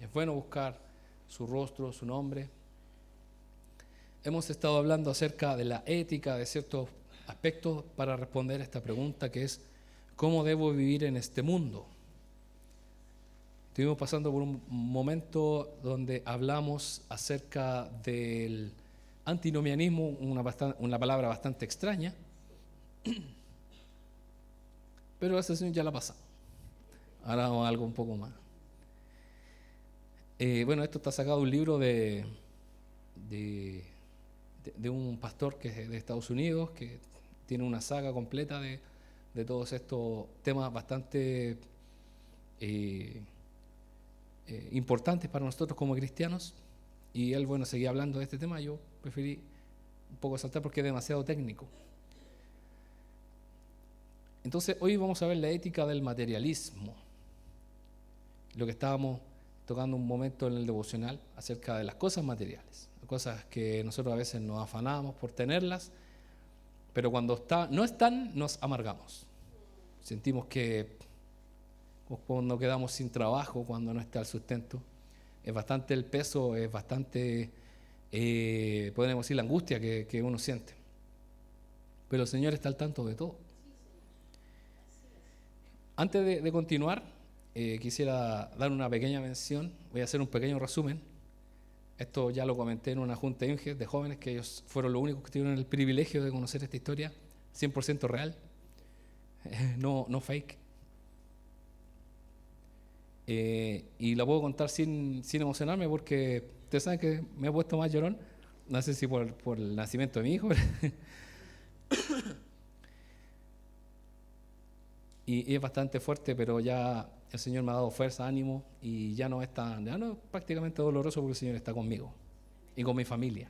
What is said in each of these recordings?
Es bueno buscar su rostro, su nombre. Hemos estado hablando acerca de la ética, de ciertos aspectos para responder a esta pregunta que es ¿cómo debo vivir en este mundo? Estuvimos pasando por un momento donde hablamos acerca del antinomianismo, una palabra bastante extraña, pero esa sesión ya la pasamos. Ahora vamos a algo un poco más. Bueno, esto está sacado de un libro de un pastor que es de Estados Unidos, que tiene una saga completa de todos estos temas bastante importantes para nosotros como cristianos. Y él, bueno, seguía hablando de este tema. Yo preferí un poco saltar porque es demasiado técnico. Entonces, hoy vamos a ver la ética del materialismo. Lo que estábamos tocando un momento en el devocional acerca de las cosas materiales, cosas que nosotros a veces nos afanamos por tenerlas, pero cuando no están, nos amargamos. Sentimos que cuando quedamos sin trabajo, cuando no está el sustento, es bastante el peso, es bastante, podemos decir, la angustia que uno siente. Pero el Señor está al tanto de todo. Antes de continuar, quisiera dar una pequeña mención, voy a hacer un pequeño resumen. Esto ya lo comenté en una junta de INGE de jóvenes, que ellos fueron los únicos que tuvieron el privilegio de conocer esta historia, 100% real, no fake. Y la puedo contar sin emocionarme porque ustedes saben que me he puesto más llorón, no sé si por el nacimiento de mi hijo, y es bastante fuerte, pero ya el Señor me ha dado fuerza, ánimo, y ya no es prácticamente doloroso porque el Señor está conmigo y con mi familia.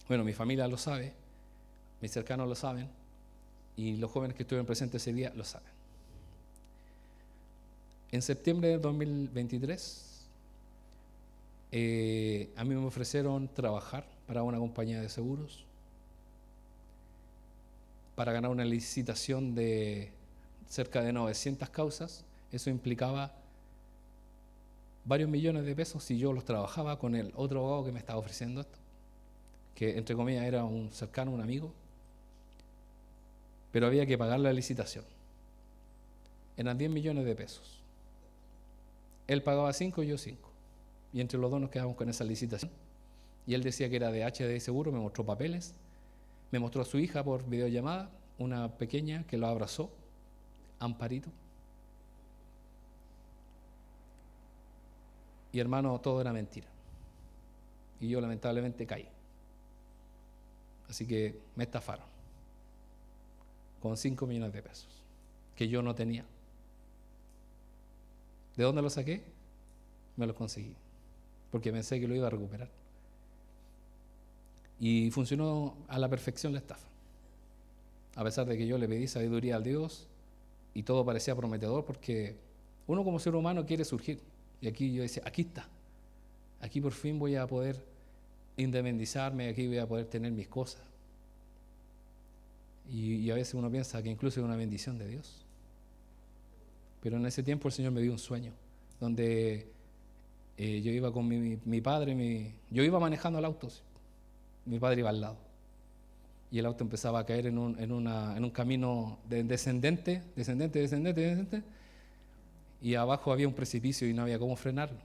Bueno, mi familia lo sabe, mis cercanos lo saben, y los jóvenes que estuvieron presentes ese día lo saben. En septiembre de 2023, a mí me ofrecieron trabajar para una compañía de seguros para ganar una licitación de cerca de 900 causas. Eso implicaba varios millones de pesos si yo los trabajaba con el otro abogado que me estaba ofreciendo esto, que entre comillas era un cercano, un amigo, pero había que pagar la licitación. Eran 10 millones de pesos. Él pagaba 5 y yo 5. Y entre los dos nos quedamos con esa licitación. Y él decía que era de HDI Seguro, me mostró papeles, me mostró a su hija por videollamada, una pequeña que lo abrazó, Amparito. Y hermano, todo era mentira. Y yo lamentablemente caí. Así que me estafaron con 5 millones de pesos que yo no tenía. ¿De dónde lo saqué? Me lo conseguí porque pensé que lo iba a recuperar. Y funcionó a la perfección la estafa. A pesar de que yo le pedí sabiduría al Dios y todo parecía prometedor, porque uno como ser humano quiere surgir. Y aquí yo decía, aquí está. Aquí por fin voy a poder independizarme, aquí voy a poder tener mis cosas. Y a veces uno piensa que incluso es una bendición de Dios. Pero en ese tiempo el Señor me dio un sueño, donde yo iba con mi padre, yo iba manejando el auto, mi padre iba al lado. Y el auto empezaba a caer en un camino descendente, y abajo había un precipicio y no había cómo frenarlo.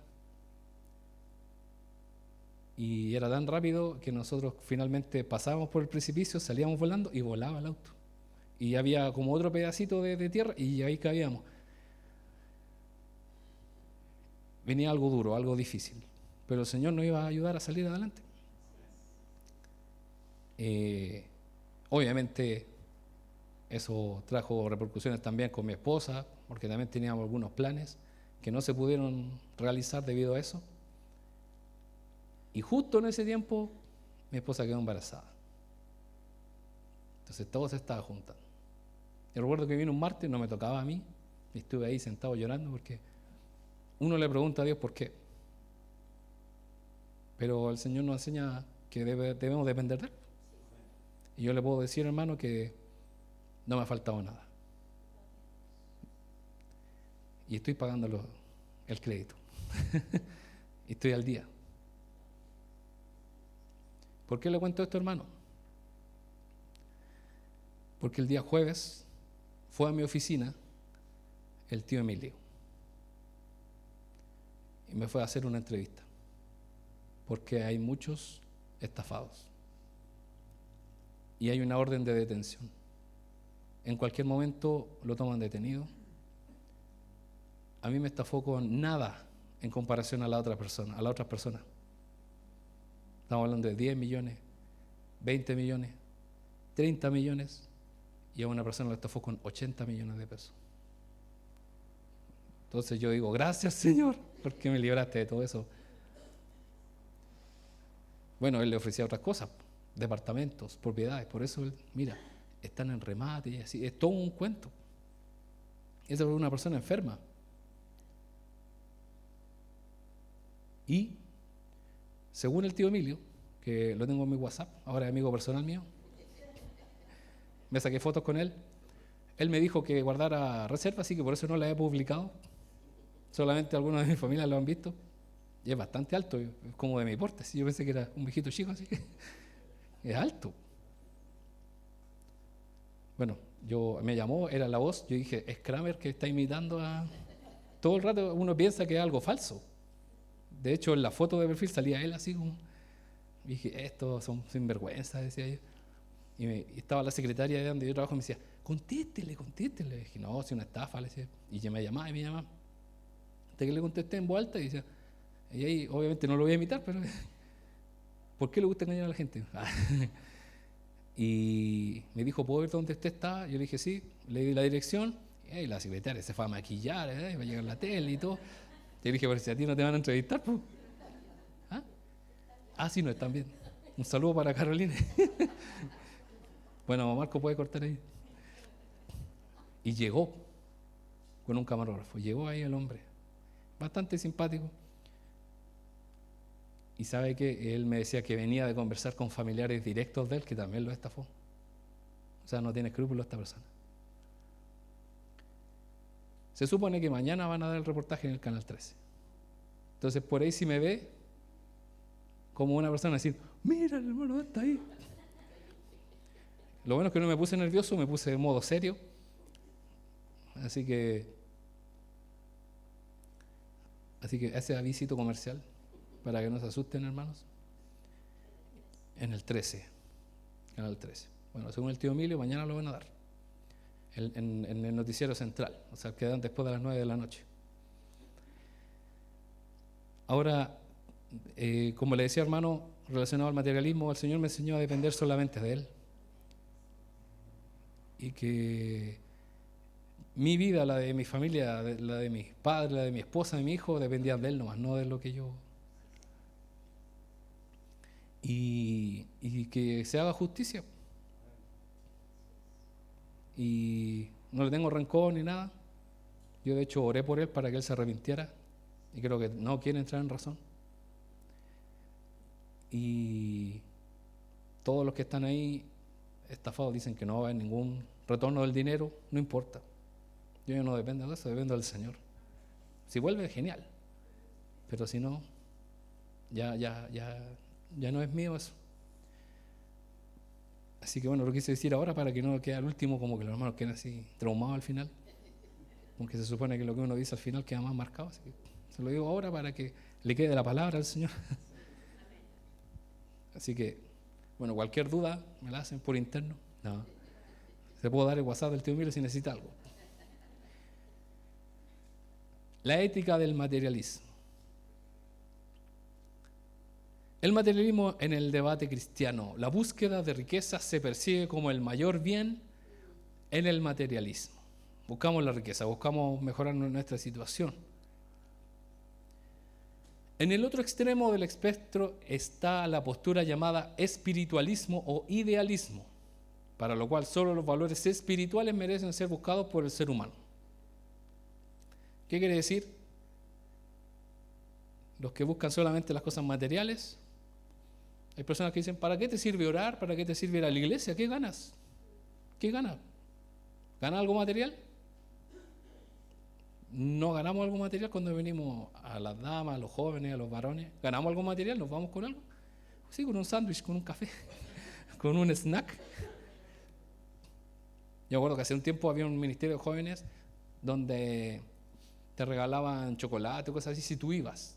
Y era tan rápido que nosotros finalmente pasábamos por el precipicio, salíamos volando y volaba el auto. Y había como otro pedacito de tierra y ahí caíamos. Venía algo duro, algo difícil, pero el Señor nos iba a ayudar a salir adelante. Obviamente eso trajo repercusiones también con mi esposa, porque también teníamos algunos planes que no se pudieron realizar debido a eso. Y justo en ese tiempo mi esposa quedó embarazada. Entonces todo se estaba juntando. Yo recuerdo que vino un martes, no me tocaba a mí, y estuve ahí sentado llorando porque uno le pregunta a Dios por qué. Pero el Señor nos enseña que debemos depender de Él. Y yo le puedo decir, hermano, que no me ha faltado nada. Y estoy pagando el crédito. y estoy al día. ¿Por qué le cuento esto, hermano? Porque el día jueves fue a mi oficina el tío Emilio y me fue a hacer una entrevista, porque hay muchos estafados y hay una orden de detención. En cualquier momento lo toman detenido. A mí me estafó con nada en comparación a la otra persona, a las otras personas. Estamos hablando de 10 millones, 20 millones, 30 millones, y a una persona lo estafó con 80 millones de pesos. Entonces yo digo, gracias Señor, porque me libraste de todo eso. Bueno, él le ofrecía otras cosas, departamentos, propiedades, por eso él, mira, están en remate y así, es todo un cuento. Esa es una persona enferma. Y según el tío Emilio, que lo tengo en mi WhatsApp, ahora es amigo personal mío, me saqué fotos con él. Él me dijo que guardara reserva, así que por eso no la he publicado. Solamente algunos de mi familia lo han visto. Y es bastante alto, es como de mi porte. Yo pensé que era un viejito chico, así que es alto. Bueno, me llamó, era la voz. Yo dije, es Kramer que está imitando a... Todo el rato uno piensa que es algo falso. De hecho, en la foto de perfil salía él así como... Y dije, estos son sinvergüenza, decía yo. Y estaba la secretaria de donde yo trabajo y me decía, contéstele. Le dije, no, si una estafa, le decía. Y yo me llamaba. Hasta que le contesté en voz alta y decía, y ahí obviamente no lo voy a imitar, pero ¿por qué le gusta engañar a la gente? Y me dijo, ¿puedo ver dónde usted está? Yo le dije, sí, le di la dirección. Y la secretaria se fue a maquillar, va a llegar la tele y todo. Yo le dije, pero si a ti no te van a entrevistar, pues. Sí, no, están bien. Un saludo para Carolina. Bueno, Marco puede cortar ahí. Y llegó con un camarógrafo. Llegó ahí el hombre, bastante simpático. Y sabe que él me decía que venía de conversar con familiares directos de él, que también lo estafó. O sea, no tiene escrúpulos esta persona. Se supone que mañana van a dar el reportaje en el Canal 13. Entonces, por ahí si me ve, como una persona decir, mira el hermano está ahí. Lo bueno es que no me puse nervioso, me puse de modo serio. Así que ese avisito comercial, para que no se asusten, hermanos, en el 13, Canal 13. Bueno, según el tío Emilio, mañana lo van a dar en el noticiero central, o sea, quedan después de las 9 de la noche. Ahora, como le decía, hermano, relacionado al materialismo, el Señor me enseñó a depender solamente de Él. Y que mi vida, la de mi familia, la de mis padres, la de mi esposa, de mi hijo, dependían de Él nomás, no de lo que yo... Y que se haga justicia. Y no le tengo rencor ni nada. Yo de hecho oré por él para que él se arrepintiera y creo que no quiere entrar en razón. Y todos los que están ahí estafados dicen que no va a haber ningún retorno del dinero, no importa. Yo no dependo de eso, dependo del Señor. Si vuelve, genial. Pero si no, ya no es mío eso. Así que bueno, lo quise decir ahora para que no quede al último como que los hermanos queden así traumados al final. Porque se supone que lo que uno dice al final queda más marcado. Así que se lo digo ahora para que le quede la palabra al Señor. Así que, bueno, cualquier duda me la hacen por interno. No. Se puede dar el WhatsApp del tío Emilio si necesita algo. La ética del materialismo. El materialismo en el debate cristiano. La búsqueda de riqueza se percibe como el mayor bien en el materialismo. Buscamos la riqueza, buscamos mejorar nuestra situación. En el otro extremo del espectro está la postura llamada espiritualismo o idealismo, para lo cual solo los valores espirituales merecen ser buscados por el ser humano. ¿Qué quiere decir? Los que buscan solamente las cosas materiales. Hay personas que dicen, ¿para qué te sirve orar? ¿Para qué te sirve ir a la iglesia? ¿Qué ganas? ¿Qué ganas? ¿Gana algo material? ¿No ganamos algo material cuando venimos a las damas, a los jóvenes, a los varones? ¿Ganamos algo material? ¿Nos vamos con algo? Sí, con un sándwich, con un café, con un snack. Yo recuerdo que hace un tiempo había un ministerio de jóvenes donde te regalaban chocolate o cosas así si tú ibas.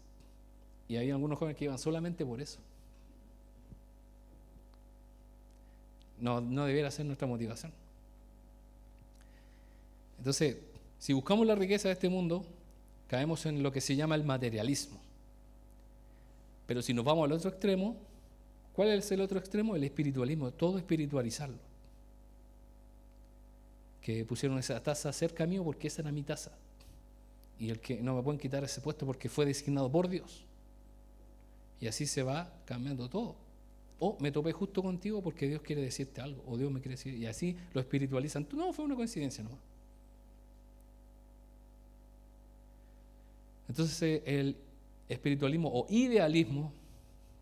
Y había algunos jóvenes que iban solamente por eso. No debiera ser nuestra motivación. Entonces, si buscamos la riqueza de este mundo, caemos en lo que se llama el materialismo. Pero si nos vamos al otro extremo, ¿cuál es el otro extremo? El espiritualismo, todo espiritualizarlo. Que pusieron esa taza cerca mío porque esa era mi taza. Y el que no me pueden quitar ese puesto porque fue designado por Dios. Y así se va cambiando todo. O me topé justo contigo porque Dios quiere decirte algo, o Dios me quiere decir, y así lo espiritualizan. No, fue una coincidencia nomás. Entonces el espiritualismo o idealismo,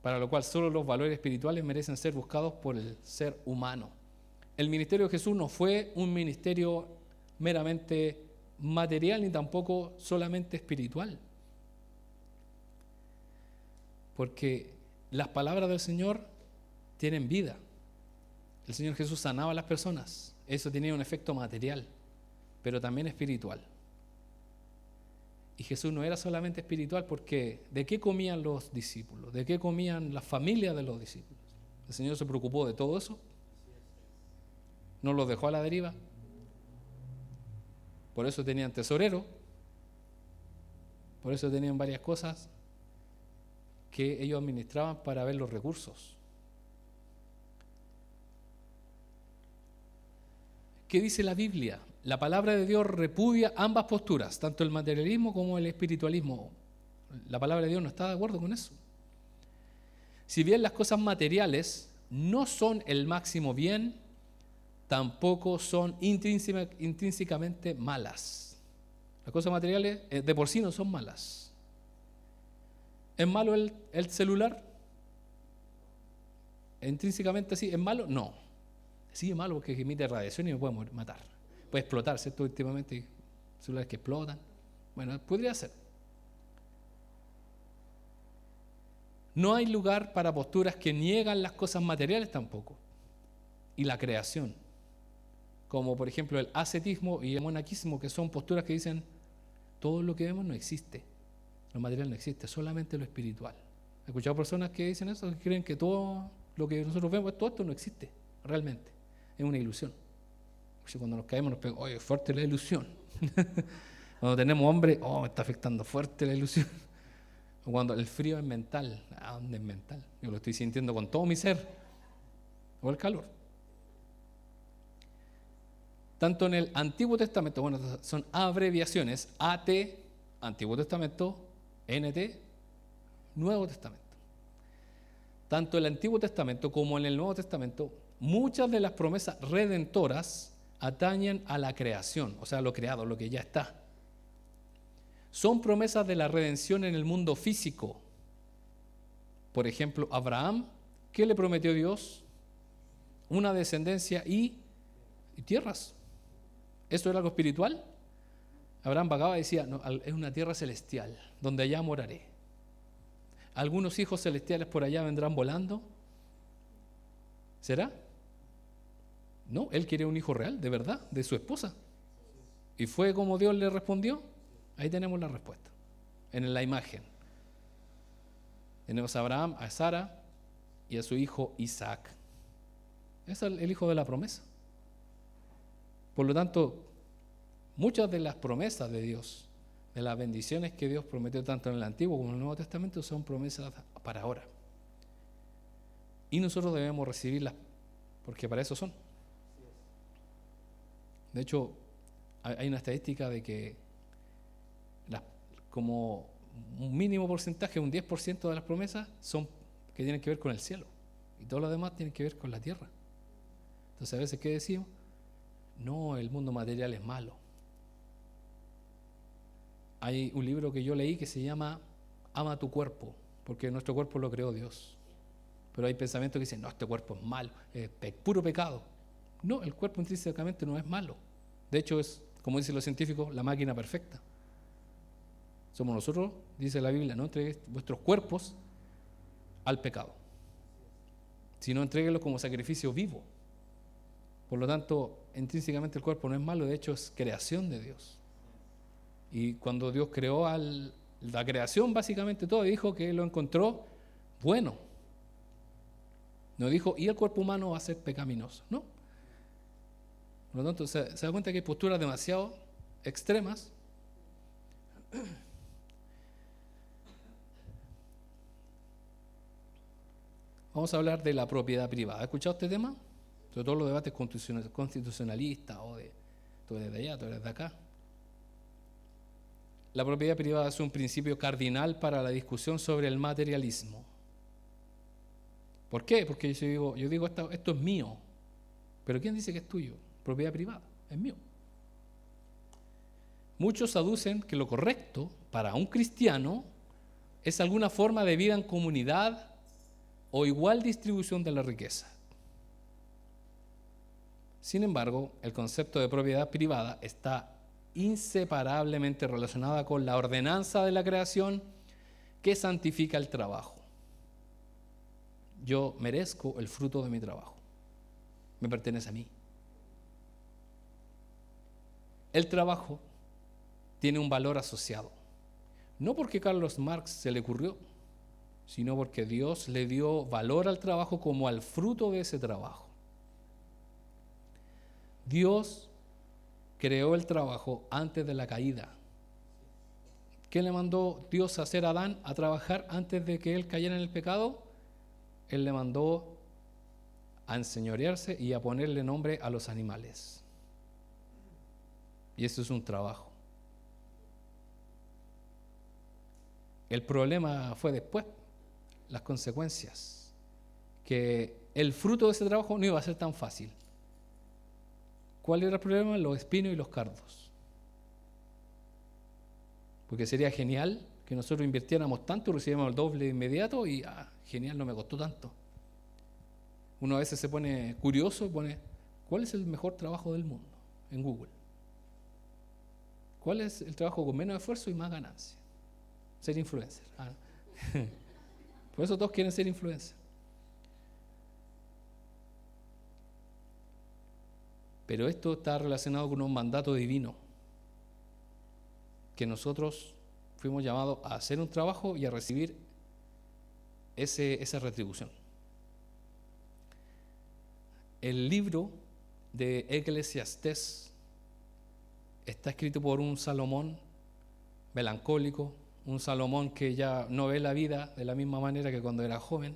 para lo cual solo los valores espirituales merecen ser buscados por el ser humano. El ministerio de Jesús no fue un ministerio meramente material ni tampoco solamente espiritual. Porque las palabras del Señor tienen vida. El Señor Jesús sanaba a las personas. Eso tenía un efecto material, pero también espiritual. Y Jesús no era solamente espiritual porque ¿de qué comían los discípulos? ¿De qué comían las familias de los discípulos? El Señor se preocupó de todo eso. No los dejó a la deriva. Por eso tenían tesorero. Por eso tenían varias cosas que ellos administraban para ver los recursos. ¿Qué dice la Biblia? La palabra de Dios repudia ambas posturas, tanto el materialismo como el espiritualismo. La palabra de Dios no está de acuerdo con eso. Si bien las cosas materiales no son el máximo bien, tampoco son intrínsecamente malas. Las cosas materiales de por sí no son malas. ¿Es malo el celular? ¿Intrínsecamente así? ¿Es malo? No. Sí es malo porque emite radiación y me puede matar. Puede explotar, ¿cierto? Últimamente celulares que explotan. Bueno, podría ser. No hay lugar para posturas que niegan las cosas materiales tampoco. Y la creación. Como por ejemplo el ascetismo y el monaquismo, que son posturas que dicen todo lo que vemos no existe. Lo material no existe, solamente lo espiritual. ¿He escuchado personas que dicen eso? Que creen que todo lo que nosotros vemos, todo esto no existe realmente. Es una ilusión. Cuando nos caemos nos pega, oye, fuerte la ilusión. Cuando tenemos hambre, me está afectando fuerte la ilusión. O cuando el frío es mental. ¿Dónde es mental? Yo lo estoy sintiendo con todo mi ser. O el calor. Tanto en el Antiguo Testamento, bueno, son abreviaciones, AT, Antiguo Testamento, NT, Nuevo Testamento. Tanto en el Antiguo Testamento como en el Nuevo Testamento, muchas de las promesas redentoras atañen a la creación, o sea, a lo creado, lo que ya está. Son promesas de la redención en el mundo físico. Por ejemplo, Abraham, ¿qué le prometió Dios? Una descendencia y tierras. ¿Eso era algo espiritual? Abraham vagaba y decía, no, es una tierra celestial, donde allá moraré. ¿Algunos hijos celestiales por allá vendrán volando? ¿Será? No, él quería un hijo real, de verdad, de su esposa. ¿Y fue como Dios le respondió? Ahí tenemos la respuesta, en la imagen. Tenemos a Abraham, a Sara y a su hijo Isaac. Es el hijo de la promesa. Por lo tanto, muchas de las promesas de Dios, de las bendiciones que Dios prometió tanto en el Antiguo como en el Nuevo Testamento, son promesas para ahora. Y nosotros debemos recibirlas, porque para eso son. De hecho, hay una estadística de que como un mínimo porcentaje, un 10% de las promesas son que tienen que ver con el cielo. Y todo lo demás tiene que ver con la tierra. Entonces, a veces, ¿qué decimos? No, el mundo material es malo. Hay un libro que yo leí que se llama Ama tu cuerpo, porque nuestro cuerpo lo creó Dios. Pero hay pensamientos que dicen, no, este cuerpo es malo, es puro pecado. No, el cuerpo intrínsecamente no es malo. De hecho, es, como dicen los científicos, la máquina perfecta. Somos nosotros, dice la Biblia, no entreguéis vuestros cuerpos al pecado, sino entréguenlos como sacrificio vivo. Por lo tanto, intrínsecamente el cuerpo no es malo, de hecho es creación de Dios. Y cuando Dios creó la creación, básicamente todo, dijo que lo encontró bueno. No dijo, y el cuerpo humano va a ser pecaminoso, no. Por lo tanto, se da cuenta que hay posturas demasiado extremas. Vamos a hablar de la propiedad privada. ¿Has escuchado este tema? Sobre todo los debates constitucionalistas, o de tú eres de allá, tú eres de acá. La propiedad privada es un principio cardinal para la discusión sobre el materialismo. ¿Por qué? Porque yo digo esto es mío. ¿Pero quién dice que es tuyo? Propiedad privada, es mío. Muchos aducen que lo correcto para un cristiano es alguna forma de vida en comunidad o igual distribución de la riqueza. Sin embargo, el concepto de propiedad privada está inseparablemente relacionada con la ordenanza de la creación que santifica el trabajo. Yo merezco el fruto de mi trabajo. Me pertenece a mí. El trabajo tiene un valor asociado. No porque Carlos Marx se le ocurrió, sino porque Dios le dio valor al trabajo como al fruto de ese trabajo. Dios creó el trabajo antes de la caída. ¿Qué le mandó Dios a hacer a Adán a trabajar antes de que él cayera en el pecado? Él le mandó a enseñorearse y a ponerle nombre a los animales. Y eso es un trabajo. El problema fue después, las consecuencias, que el fruto de ese trabajo no iba a ser tan fácil. ¿Cuál era el problema? Los espinos y los cardos. Porque sería genial que nosotros invirtiéramos tanto y recibiéramos el doble de inmediato y genial, no me costó tanto. Uno a veces se pone curioso y pone, ¿cuál es el mejor trabajo del mundo? En Google. ¿Cuál es el trabajo con menos esfuerzo y más ganancia? Ser influencer. Por eso todos quieren ser influencers. Pero esto está relacionado con un mandato divino, que nosotros fuimos llamados a hacer un trabajo y a recibir esa retribución. El libro de Eclesiastés está escrito por un Salomón melancólico, un Salomón que ya no ve la vida de la misma manera que cuando era joven,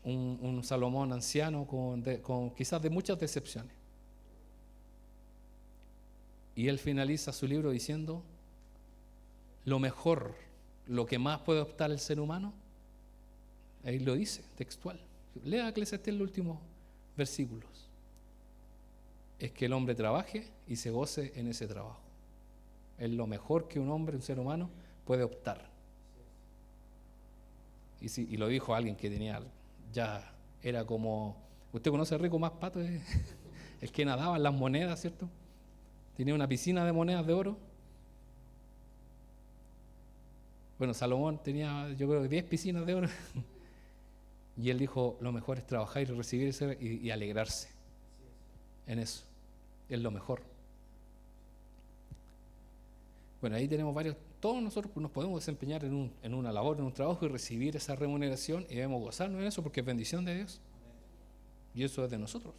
un Salomón anciano con quizás de muchas decepciones. Y él finaliza su libro diciendo, lo mejor, lo que más puede optar el ser humano, ahí lo dice, textual. Lea Eclesiastés los últimos versículos. Es que el hombre trabaje y se goce en ese trabajo. Es lo mejor que un hombre, un ser humano, puede optar. Y lo dijo alguien que tenía, ya era como, usted conoce a Rico Más Pato, el que nadaba en las monedas, ¿cierto? Tenía una piscina de monedas de oro. Bueno, Salomón tenía, yo creo que 10 piscinas de oro. Y él dijo, lo mejor es trabajar y recibir y alegrarse en eso. Es lo mejor. Bueno, ahí tenemos varios, todos nosotros nos podemos desempeñar en una labor, en un trabajo y recibir esa remuneración y debemos gozarnos en eso porque es bendición de Dios. Y eso es de nosotros.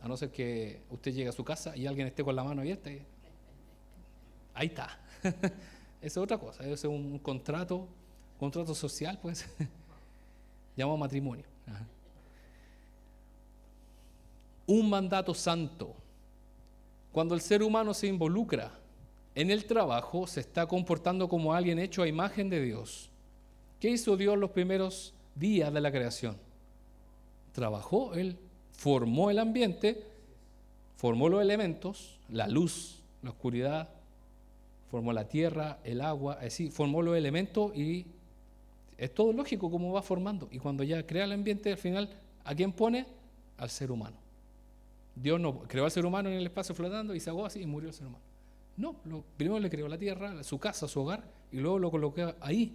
A no ser que usted llegue a su casa y alguien esté con la mano abierta. Ahí está. Eso es otra cosa. Eso es un contrato social, pues. Llamado matrimonio. Ajá. Un mandato santo. Cuando el ser humano se involucra en el trabajo, se está comportando como alguien hecho a imagen de Dios. ¿Qué hizo Dios los primeros días de la creación? Trabajó, Él formó el ambiente, formó los elementos, la luz, la oscuridad, formó la tierra, el agua, así, formó los elementos y es todo lógico cómo va formando. Y cuando ya crea el ambiente, al final, ¿a quién pone? Al ser humano. Dios no creó al ser humano en el espacio flotando y se ahogó así y murió el ser humano. No, primero le creó la tierra, su casa, su hogar, y luego lo colocó ahí.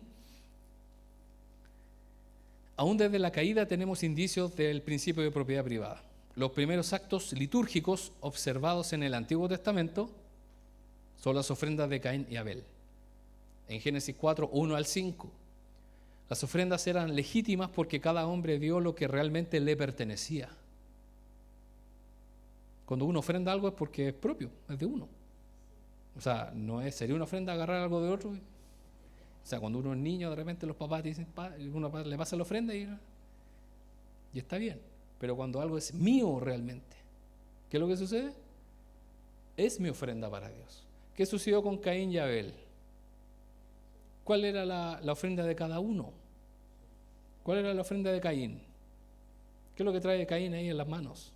Aún desde la caída tenemos indicios del principio de propiedad privada. Los primeros actos litúrgicos observados en el Antiguo Testamento son las ofrendas de Caín y Abel. En Génesis 4, 1 al 5. Las ofrendas eran legítimas porque cada hombre dio lo que realmente le pertenecía. Cuando uno ofrenda algo es porque es propio, es de uno. O sea, sería una ofrenda agarrar algo de otro. O sea, cuando uno es niño, de repente los papás dicen, uno le pasa la ofrenda y está bien. Pero cuando algo es mío realmente, ¿qué es lo que sucede? Es mi ofrenda para Dios. ¿Qué sucedió con Caín y Abel? ¿Cuál era la ofrenda de cada uno? ¿Cuál era la ofrenda de Caín? ¿Qué es lo que trae Caín ahí en las manos?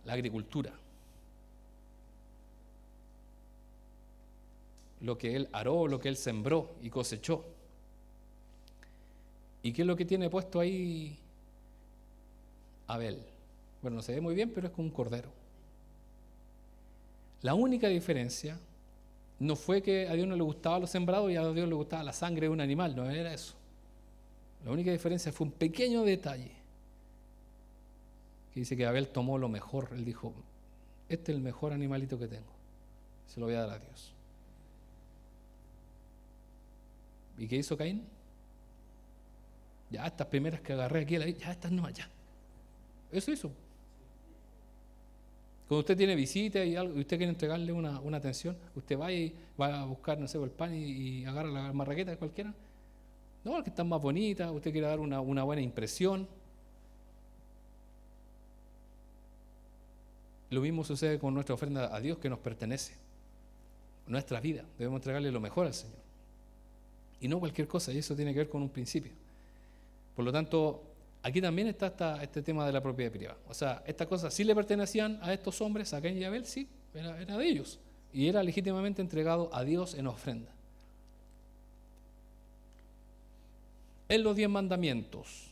La agricultura. Lo que él aró, lo que él sembró y cosechó. ¿Y qué es lo que tiene puesto ahí Abel? Bueno, no se ve muy bien, pero es como un cordero. La única diferencia no fue que a Dios no le gustaba lo sembrado y a Dios le gustaba la sangre de un animal, no era eso. La única diferencia fue un pequeño detalle, que dice que Abel tomó lo mejor. Él dijo, este es el mejor animalito que tengo, se lo voy a dar a Dios. ¿Y qué hizo Caín? Ya estas primeras que agarré aquí, ya estas no, ya. Eso hizo. Cuando usted tiene visita y algo, y usted quiere entregarle una atención, usted va y va a buscar, no sé, el pan y agarra la marraqueta de cualquiera. No, que están más bonitas, usted quiere dar una buena impresión. Lo mismo sucede con nuestra ofrenda a Dios que nos pertenece. Nuestra vida, debemos entregarle lo mejor al Señor. Y no cualquier cosa, y eso tiene que ver con un principio. Por lo tanto, aquí también está este tema de la propiedad privada. O sea, estas cosas sí le pertenecían a estos hombres, a Caín y Abel, sí, era de ellos. Y era legítimamente entregado a Dios en ofrenda. En los 10 mandamientos,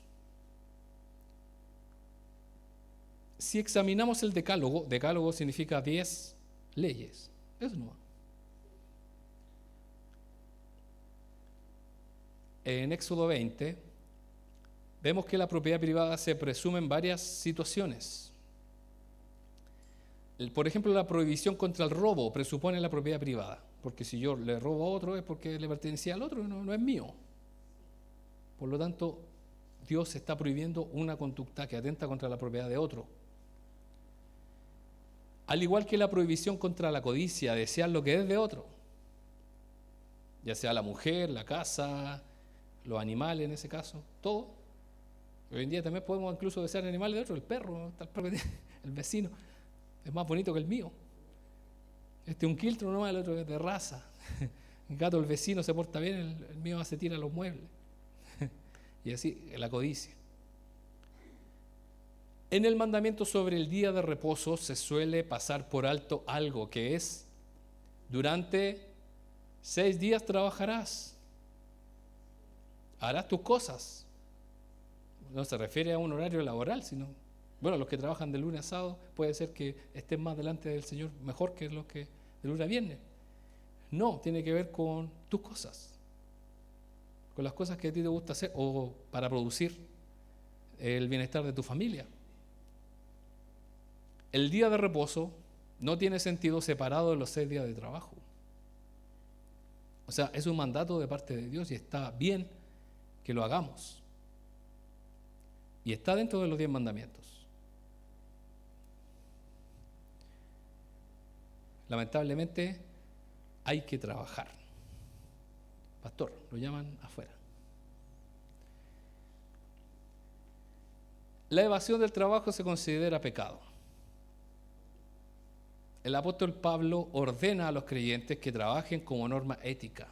si examinamos el decálogo significa 10 leyes. Eso no va. En Éxodo 20, vemos que la propiedad privada se presume en varias situaciones. Por ejemplo, la prohibición contra el robo presupone la propiedad privada, porque si yo le robo a otro es porque le pertenecía al otro, no es mío. Por lo tanto, Dios está prohibiendo una conducta que atenta contra la propiedad de otro. Al igual que la prohibición contra la codicia, desear lo que es de otro, ya sea la mujer, la casa, los animales en ese caso, todo. Hoy en día también podemos incluso desear animales de otro, el perro, el vecino, es más bonito que el mío. Este es un quiltro nomás, el otro es de raza. El gato del vecino se porta bien, el mío se tira los muebles. Y así, la codicia. En el mandamiento sobre el día de reposo se suele pasar por alto algo que es, durante 6 días trabajarás, harás tus cosas. No se refiere a un horario laboral, sino, bueno, los que trabajan de lunes a sábado puede ser que estén más delante del Señor mejor que los que de lunes a viernes. No, tiene que ver con tus cosas, con las cosas que a ti te gusta hacer o para producir el bienestar de tu familia. El día de reposo no tiene sentido separado de los 6 días de trabajo. O sea, es un mandato de parte de Dios y está bien que lo hagamos. Y está dentro de los 10 mandamientos. Lamentablemente, hay que trabajar. Pastor, lo llaman afuera. La evasión del trabajo se considera pecado. El apóstol Pablo ordena a los creyentes que trabajen como norma ética.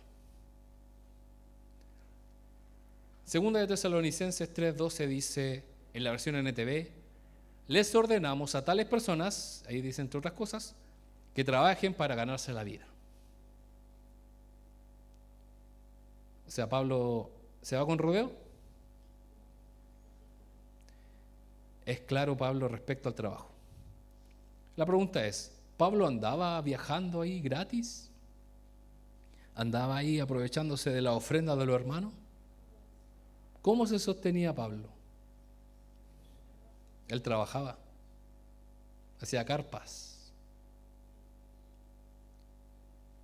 Segunda de Tesalonicenses 3:12 dice, en la versión NTV, les ordenamos a tales personas, ahí dice entre otras cosas, que trabajen para ganarse la vida. O sea, Pablo se va con rodeo. Es claro Pablo respecto al trabajo. La pregunta es, Pablo andaba viajando ahí gratis, andaba ahí aprovechándose de la ofrenda de los hermanos. ¿Cómo se sostenía Pablo? Él trabajaba, hacía carpas.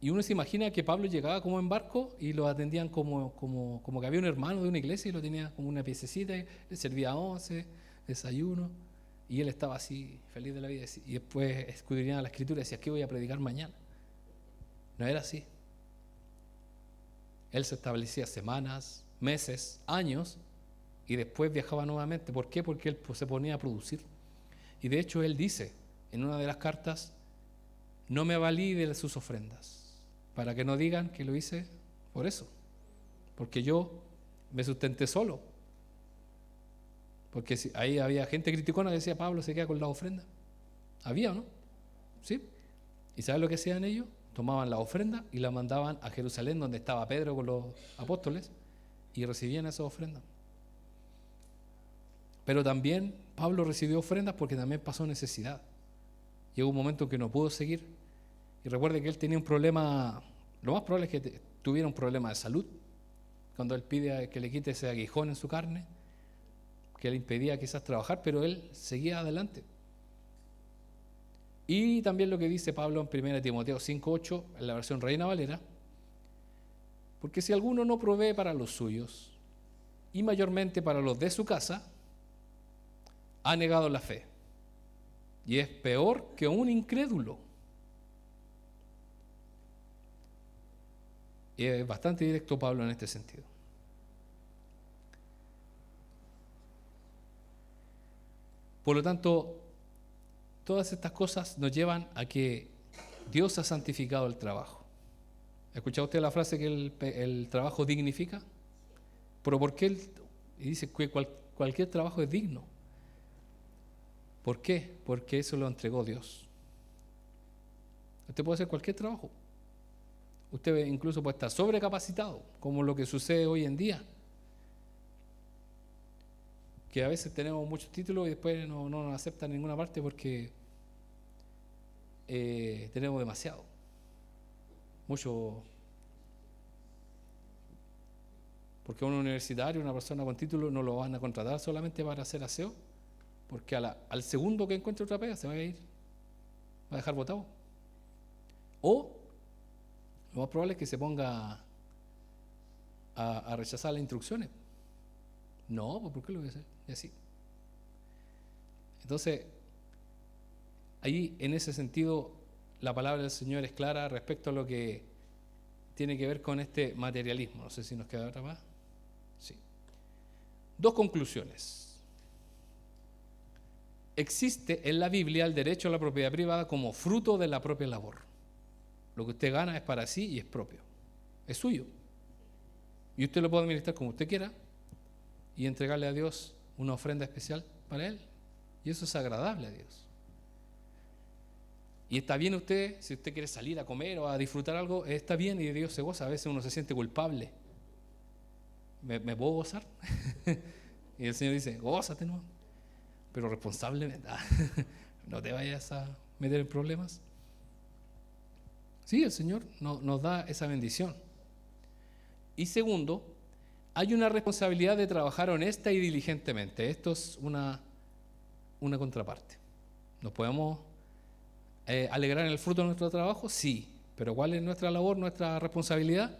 Y uno se imagina que Pablo llegaba como en barco y lo atendían como que había un hermano de una iglesia y lo tenía como una piececita, y le servía once, desayuno, y él estaba así, feliz de la vida. Y después escudriñaba la escritura y decía, ¿qué voy a predicar mañana? No era así. Él se establecía semanas, meses, años, y después viajaba nuevamente. ¿Por qué? Porque él se ponía a producir. Y de hecho él dice en una de las cartas, no me avalí de sus ofrendas, para que no digan que lo hice por eso, porque yo me sustenté solo. Porque ahí había gente criticona que decía, Pablo se queda con la ofrenda. ¿Había o no? ¿Sí? ¿Y sabes lo que hacían ellos? Tomaban la ofrenda y la mandaban a Jerusalén, donde estaba Pedro con los apóstoles, y recibían esa ofrenda. Pero también Pablo recibió ofrendas porque también pasó necesidad. Llegó un momento en que no pudo seguir. Y recuerde que él tenía un problema, lo más probable es que tuviera un problema de salud, cuando él pide que le quite ese aguijón en su carne, que le impedía quizás trabajar, pero él seguía adelante. Y también lo que dice Pablo en 1 Timoteo 5:8, en la versión Reina Valera, porque si alguno no provee para los suyos, y mayormente para los de su casa, ha negado la fe, y es peor que un incrédulo. Y es bastante directo Pablo en este sentido. Por lo tanto, todas estas cosas nos llevan a que Dios ha santificado el trabajo. ¿Ha escuchado usted la frase que el trabajo dignifica? ¿Pero por qué? Y dice que cualquier trabajo es digno. ¿Por qué? Porque eso lo entregó Dios. Usted puede hacer cualquier trabajo. Usted incluso puede estar sobrecapacitado, como lo que sucede hoy en día. Que a veces tenemos muchos títulos y después no nos aceptan en ninguna parte porque tenemos demasiado. Mucho. Porque un universitario, una persona con título, no lo van a contratar solamente para hacer aseo, porque al segundo que encuentre otra pega se va a ir, va a dejar botado. O lo más probable es que se ponga a rechazar las instrucciones. No, ¿por qué lo voy a hacer? Y así. Entonces, ahí en ese sentido, la palabra del Señor es clara respecto a lo que tiene que ver con este materialismo. No sé si nos queda otra más. Sí. Dos conclusiones. Existe en la Biblia el derecho a la propiedad privada como fruto de la propia labor. Lo que usted gana es para sí y es propio. Es suyo. Y usted lo puede administrar como usted quiera y entregarle a Dios una ofrenda especial para Él. Y eso es agradable a Dios. Y está bien usted, si usted quiere salir a comer o a disfrutar algo, está bien y Dios se goza. A veces uno se siente culpable. ¿Me puedo gozar? Y el Señor dice, gózate, ¿no? Pero responsablemente. No te vayas a meter en problemas. Sí, el Señor nos da esa bendición. Y segundo, hay una responsabilidad de trabajar honesta y diligentemente. Esto es una contraparte. ¿Nos podemos alegrar en el fruto de nuestro trabajo? Sí. Pero ¿cuál es nuestra labor, nuestra responsabilidad?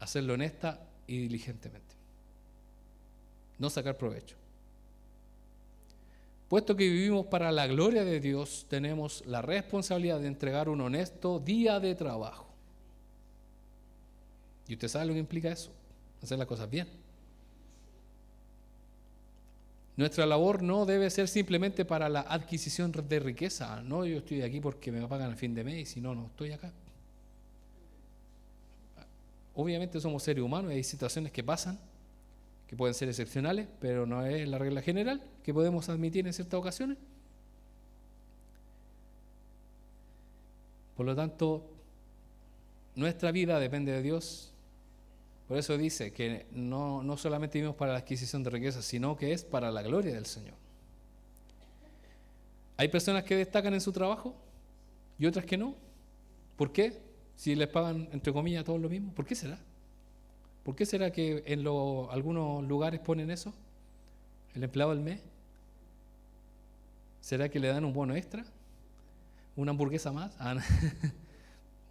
Hacerlo honesta y diligentemente. No sacar provecho. Puesto que vivimos para la gloria de Dios, tenemos la responsabilidad de entregar un honesto día de trabajo. Y usted sabe lo que implica eso, hacer las cosas bien. Nuestra labor no debe ser simplemente para la adquisición de riqueza. No, yo estoy aquí porque me pagan al fin de mes y si no, no estoy acá. Obviamente somos seres humanos y hay situaciones que pasan, que pueden ser excepcionales, pero no es la regla general que podemos admitir en ciertas ocasiones. Por lo tanto, nuestra vida depende de Dios. Por eso dice que no solamente vivimos para la adquisición de riquezas, sino que es para la gloria del Señor. ¿Hay personas que destacan en su trabajo? y otras que no. ¿Por qué? Si les pagan, entre comillas, todos lo mismo. ¿Por qué será? ¿Por qué será que en algunos lugares ponen eso? El empleado del mes. ¿Será que le dan un bono extra? ¿Una hamburguesa más?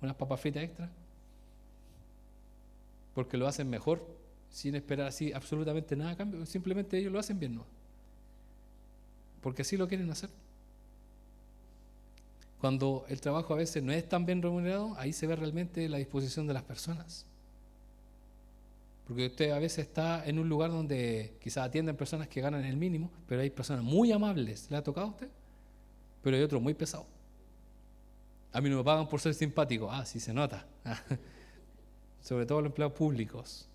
¿Unas papas fritas extra? Porque lo hacen mejor, sin esperar así absolutamente nada a cambio. Simplemente ellos lo hacen bien, ¿no? Porque así lo quieren hacer. Cuando el trabajo a veces no es tan bien remunerado, ahí se ve realmente la disposición de las personas. Porque usted a veces está en un lugar donde quizás atienden personas que ganan el mínimo, pero hay personas muy amables. ¿Le ha tocado a usted? Pero hay otros muy pesados. A mí no me pagan por ser simpático. Ah, sí se nota. Sobre todo los empleados públicos.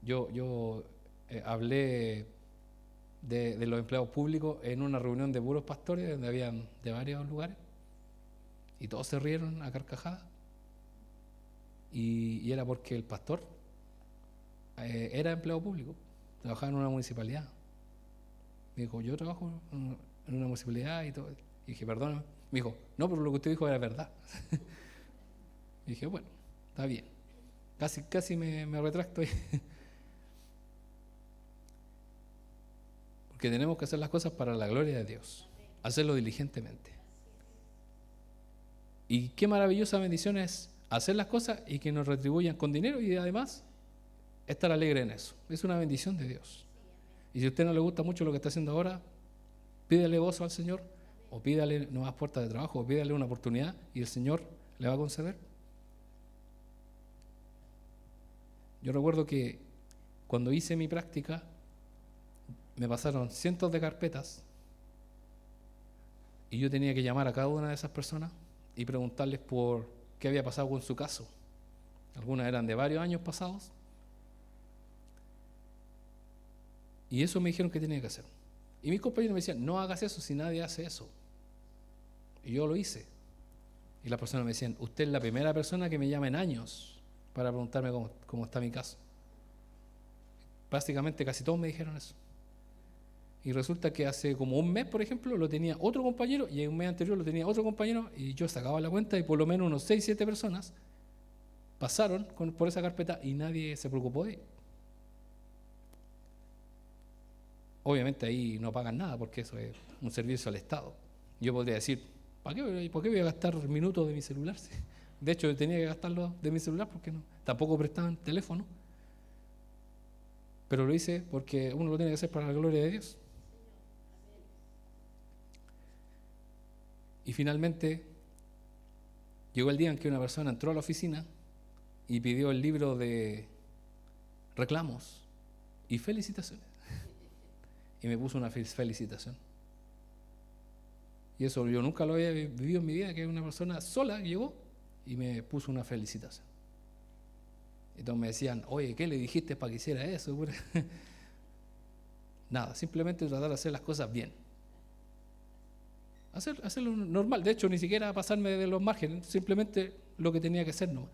Yo hablé de los empleados públicos en una reunión de puros pastores, donde habían de varios lugares, y todos se rieron a carcajadas. Y era porque el pastor era empleado público, trabajaba en una municipalidad. Me dijo, yo trabajo en una municipalidad y todo. Y dije, perdóname. Me dijo, no, pero lo que usted dijo era verdad. Y dije, bueno, está bien. Casi me retracto ahí. Porque tenemos que hacer las cosas para la gloria de Dios, hacerlo diligentemente. Y qué maravillosa bendición es hacer las cosas y que nos retribuyan con dinero y además estar alegre en eso. Es una bendición de Dios. Y si a usted no le gusta mucho lo que está haciendo ahora, pídale gozo al Señor, o pídale nuevas puertas de trabajo, o pídale una oportunidad y el Señor le va a conceder. Yo recuerdo que cuando hice mi práctica me pasaron cientos de carpetas y yo tenía que llamar a cada una de esas personas y preguntarles por qué había pasado con su caso. Algunas eran de varios años pasados y eso me dijeron que tenía que hacer. Y mis compañeros me decían, no hagas eso si nadie hace eso. Y yo lo hice. Y las personas me decían, usted es la primera persona que me llama en años para preguntarme cómo está mi caso. Prácticamente casi todos me dijeron eso. Y resulta que hace como un mes, por ejemplo, lo tenía otro compañero y en un mes anterior lo tenía otro compañero y yo sacaba la cuenta y por lo menos unos 6, 7 personas pasaron por esa carpeta y nadie se preocupó de ello. Obviamente ahí no pagan nada porque eso es un servicio al Estado. Yo podría decir, ¿por qué voy a gastar minutos de mi celular? De hecho, tenía que gastarlo de mi celular porque tampoco prestaban teléfono. Pero lo hice porque uno lo tiene que hacer para la gloria de Dios. Y finalmente llegó el día en que una persona entró a la oficina y pidió el libro de reclamos y felicitaciones. Y me puso una felicitación. Y eso yo nunca lo había vivido en mi vida, que una persona sola llegó y me puso una felicitación. Y todos me decían, oye, ¿qué le dijiste para que hiciera eso? Nada, simplemente tratar de hacer las cosas bien. Hacerlo normal. De hecho, ni siquiera pasarme de los márgenes, simplemente lo que tenía que hacer nomás.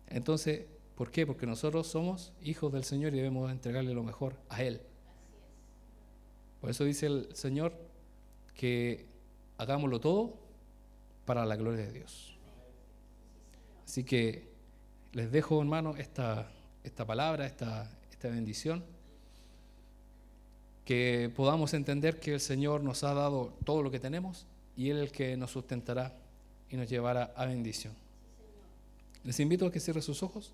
Entonces, ¿por qué? Porque nosotros somos hijos del Señor y debemos entregarle lo mejor a Él. Por eso dice el Señor que hagámoslo todo para la gloria de Dios. Así que les dejo, hermano, esta palabra, esta bendición. Que podamos entender que el Señor nos ha dado todo lo que tenemos y Él es el que nos sustentará y nos llevará a bendición. Les invito a que cierren sus ojos